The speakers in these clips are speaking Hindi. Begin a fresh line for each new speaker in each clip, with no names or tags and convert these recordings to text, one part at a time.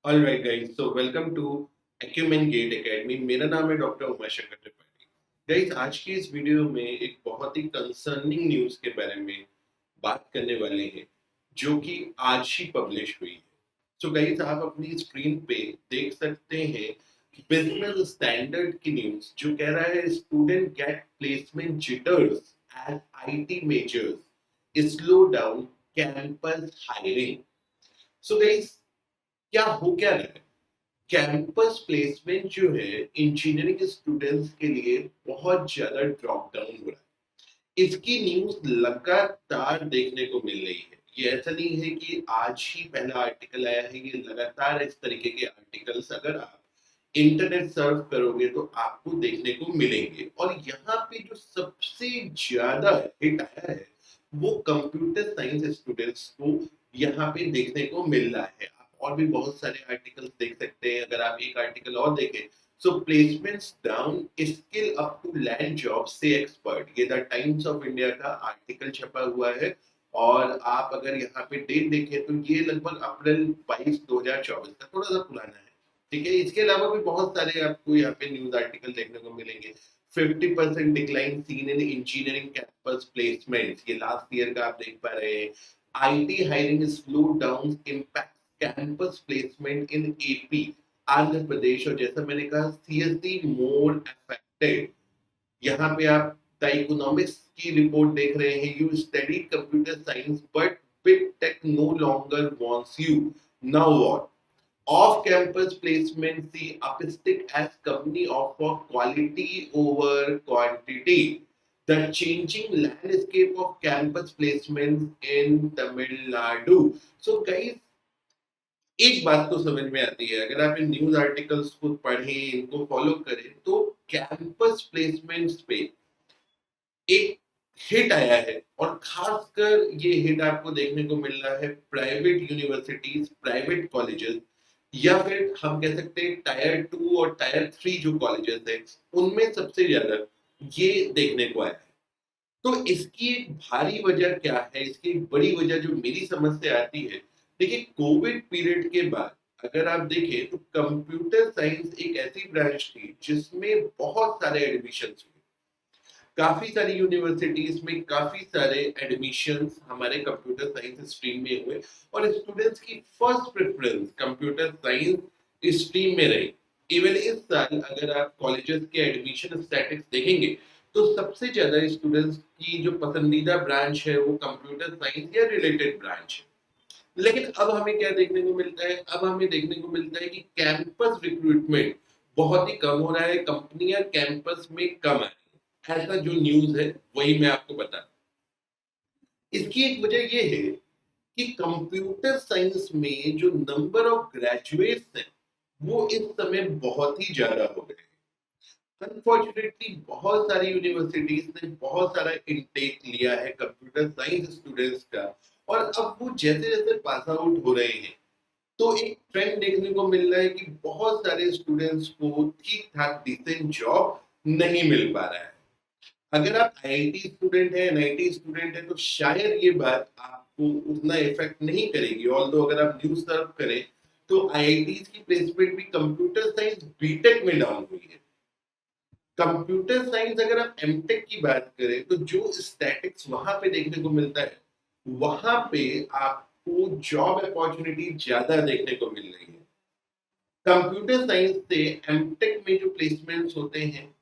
All right guys, so welcome to Acumen GATE academy. मेरा नाम है डॉक्टर उमाशंकर त्रिपाठी। गाइस, आज की इस वीडियो में एक बहुत ही कंसर्निंग न्यूज़ के बारे में बात करने वाले हैं, जो कि आज ही पब्लिश हुई है। सो गाइस, आप अपनी स्क्रीन पे देख सकते हैं बिजनेस स्टैंडर्ड की न्यूज़, जो कह रहा है student get placement jitters as IT majors slow down campus hiring. So guys, क्या रहा है? कैंपस प्लेसमेंट जो है इंजीनियरिंग स्टूडेंट्स के लिए बहुत ज्यादा ड्रॉप डाउन हो रहा है। इसकी न्यूज लगातार देखने को मिल रही है। ये ऐसा नहीं है कि आज ही पहला आर्टिकल आया है, ये लगातार इस तरीके के आर्टिकल्स अगर आप इंटरनेट सर्फ करोगे तो आपको देखने को मिलेंगे। और यहाँ पे जो सबसे ज्यादा हिट आया है वो कंप्यूटर साइंस स्टूडेंट्स को यहाँ पे देखने को मिल रहा है। आप और भी बहुत सारे आर्टिकल्स देख सकते हैं। अगर आप एक आर्टिकल और देखें, so placements down, skill up to land job से एक्सपर्ट, ये द टाइम्स ऑफ इंडिया का आर्टिकल छपा हुआ है। और आप अगर यहाँ पे डेट देखें तो ये लगभग अप्रैल 22 2024 का, थोड़ा सा पुराना है। ठीक है, इसके अलावा भी बहुत सारे आपको यहाँ पे न्यूज आर्टिकल देखने को मिलेंगे। 50% decline seen in engineering campus placement, ये लास्ट ईयर का आप देख पा रहे हैं। IT hiring slow down impact campus placement in AP, Andhra Pradesh. और जैसा मैंने कहा, सीएसडी मोर अफेक्टेड। यहाँ पे आप द इकोनॉमिक्स की रिपोर्ट देख रहे हैं। You study computer science but big tech no longer wants you, now what? Off campus placement, see upstick as company offer quality over quantity. The changing landscape of campus placements in Tamil Nadu. So guys, एक बात तो समझ में आती है, अगर आप इन न्यूज आर्टिकल्स को पढ़ें, इनको फॉलो करें, तो कैंपस प्लेसमेंट्स पे एक हिट आया है। और खासकर ये हिट आपको देखने को मिल रहा है प्राइवेट यूनिवर्सिटीज, प्राइवेट कॉलेजेस, या फिर हम कह सकते हैं टायर 2 और टायर 3 जो कॉलेजेस हैं, उनमें सबसे ज्यादा ये देखने को आया है। तो इसकी एक भारी वजह क्या है? इसकी एक बड़ी वजह जो मेरी समझ से आती है, देखिए कोविड पीरियड के बाद अगर आप देखें तो कंप्यूटर साइंस एक ऐसी ब्रांच थी जिसमें बहुत सारे एडमिशंस हुए। काफी सारी यूनिवर्सिटीज में काफी सारे एडमिशंस हमारे कंप्यूटर साइंस स्ट्रीम में हुए। और स्टूडेंट्स की first preference computer science stream में रही। इवन इस साल अगर आप कॉलेजेस के एडमिशन स्टैटिक्स देखेंगे तो सबसे ज्यादा स्टूडेंट्स की जो पसंदीदा ब्रांच है वो कंप्यूटर साइंस या रिलेटेड ब्रांच है। लेकिन अब हमें क्या देखने को मिलता है? अब हमें देखने को मिलता है कि कैंपस रिक्रूटमेंट बहुत ही कम हो रहा है, कंपनियां कैंपस में कम आ रही है। ऐसा जो न्यूज है वही मैं आपको बता रहा हूं। इसकी एक वजह ये है कि कंप्यूटर साइंस में जो नंबर ऑफ ग्रेजुएट्स हैं वो इस समय बहुत ही ज्यादा हो गए हैं। अनफॉर्चुनेटली बहुत सारी यूनिवर्सिटीज ने बहुत सारा इनटेक लिया है कंप्यूटर साइंस स्टूडेंट्स का। और अब वो जैसे जैसे पास आउट हो रहे हैं तो एक ट्रेंड देखने को मिल रहा है कि बहुत सारे स्टूडेंट्स को ठीक ठाक डिसेंट जॉब नहीं मिल पा रहा है। अगर आप आईआईटी स्टूडेंट हैं, एनआईटी स्टूडेंट हैं, तो शायद ये बात आपको उतना इफेक्ट नहीं करेगी। ऑल्दो अगर आप न्यूज सर्फ करें तो आईआईटीज की प्लेसमेंट भी कंप्यूटर साइंस बीटेक में डाउन हुई है। कंप्यूटर साइंस अगर आप एमटेक की बात करें तो जो स्टैटिक्स वहां पे देखने को मिलता है, वहां पे आपको जॉब अपॉर्चुनिटी ज्यादा देखने को मिल रही है। कंप्यूटर साइंस से एमटेक में जो प्लेसमेंट्स होते हैं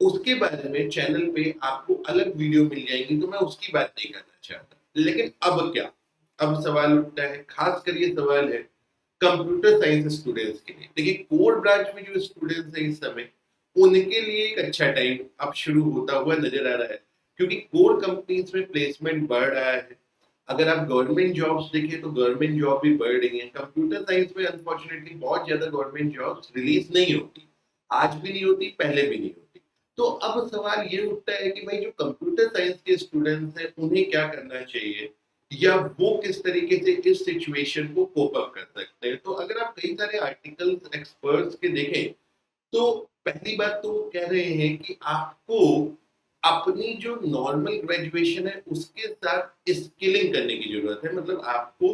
उसके बारे में चैनल पे आपको अलग वीडियो मिल जाएगी, तो मैं उसकी बात नहीं करना चाहता। लेकिन अब क्या, अब सवाल उठता है, खास कर ये सवाल है कंप्यूटर साइंस स्टूडेंट्स के लिए। देखिए कोर ब्रांच में जो स्टूडेंट्स हैं इस समय, उनके लिए एक अच्छा टाइम अब शुरू होता हुआ नजर आ रहा है, क्योंकि कोर कंपनीज में प्लेसमेंट बढ़ रहा है। अगर आप गवर्नमेंट जॉब्स देखें तो गवर्नमेंट जॉब भी बढ़ रही है। कंप्यूटर साइंस में अनफॉर्चुनेटली बहुत ज्यादा गवर्नमेंट जॉब्स रिलीज नहीं होती, आज भी नहीं होती, पहले भी नहीं होती। तो अब सवाल ये उठता है कि भाई जो कंप्यूटर साइंस के स्टूडेंट्स हैं उन्हें क्या करना चाहिए, या वो किस तरीके से इस सिचुएशन को कोप अप कर सकते हैं। तो अगर आप कई सारे आर्टिकल्स एक्सपर्ट्स के देखें तो पहली बात तो वो कह रहे हैं कि आपको अपनी जो नॉर्मल ग्रेजुएशन है उसके साथ स्किलिंग करने की जरूरत है। मतलब आपको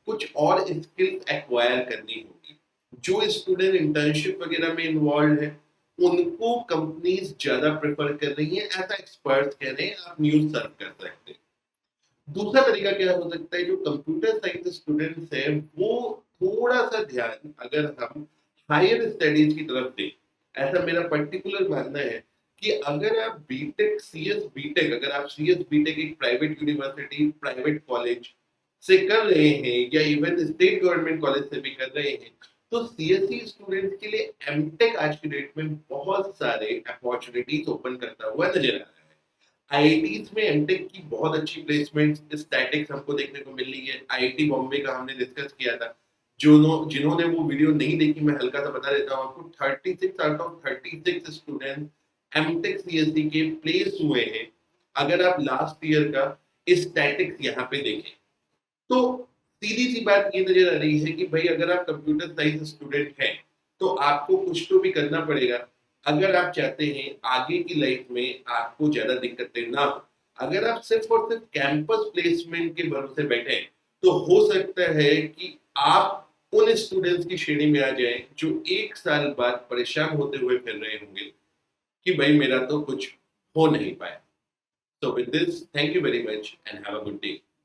कुछ और स्किल्स एक्वायर करनी होगी। जो स्टूडेंट इंटर्नशिप वगैरह में इन्वॉल्व है उनको कंपनीज ज्यादा प्रेफर कर रही हैं, ऐसा एक्सपर्ट्स कह रहे हैं, आप न्यूज सर्व कर सकते हैं। दूसरा तरीका क्या हो सकता है, जो कंप्यूटर साइंस स्टूडेंट्स हैं वो थोड़ा सा ध्यान अगर हम हायर स्टडीज की तरफ दें, ऐसा मेरा पर्टिकुलर मानना है कि अगर आप बीटेक सीएस बीटेक अगर आप सीएस बीटेक एक प्राइवेट यूनिवर्सिटी प्राइवेट कॉलेज से कर रहे हैं या इवन स्टेट गवर्नमेंट कॉलेज से भी कर रहे हैं, तो सीएससी स्टूडेंट्स के लिए एमटेक आज की डेट में बहुत सारे अपॉर्चुनिटीज ओपन करता हुआ नजर आ रहा है। आईआईटीज में एमटेक की बहुत अच्छी प्लेसमेंट स्टैटिक्स हमको देखने को मिल रही है। आईआईटी बॉम्बे का हमने डिस्कस किया था, जो जिन्होंने वो वीडियो नहीं देखी मैं हल्का सा बता देता हूँ आपको। 36 out of 36 student MTech CSC के प्लेस हुए हैं। अगर आप लास्ट ईयर का स्टैटिक्स यहाँ पे देखें तो सीधी सी बात ये नजर आ रही है कि भाई अगर आप कंप्यूटर साइंस स्टूडेंट हैं तो आपको कुछ तो भी करना पड़ेगा अगर आप चाहते हैं आगे की लाइफ में आपको ज्यादा दिक्कतें ना हो। अगर आप सिर्फ और सिर्फ कैंपस प्लेसमेंट के भरोसे बैठे हैं तो हो सकता है कि आप उन स्टूडेंट्स की श्रेणी में आ जाएं जो एक साल बाद परेशान होते हुए फिर रहे होंगे कि भाई मेरा तो कुछ हो नहीं पाया। So with this, thank you very much and have a good day.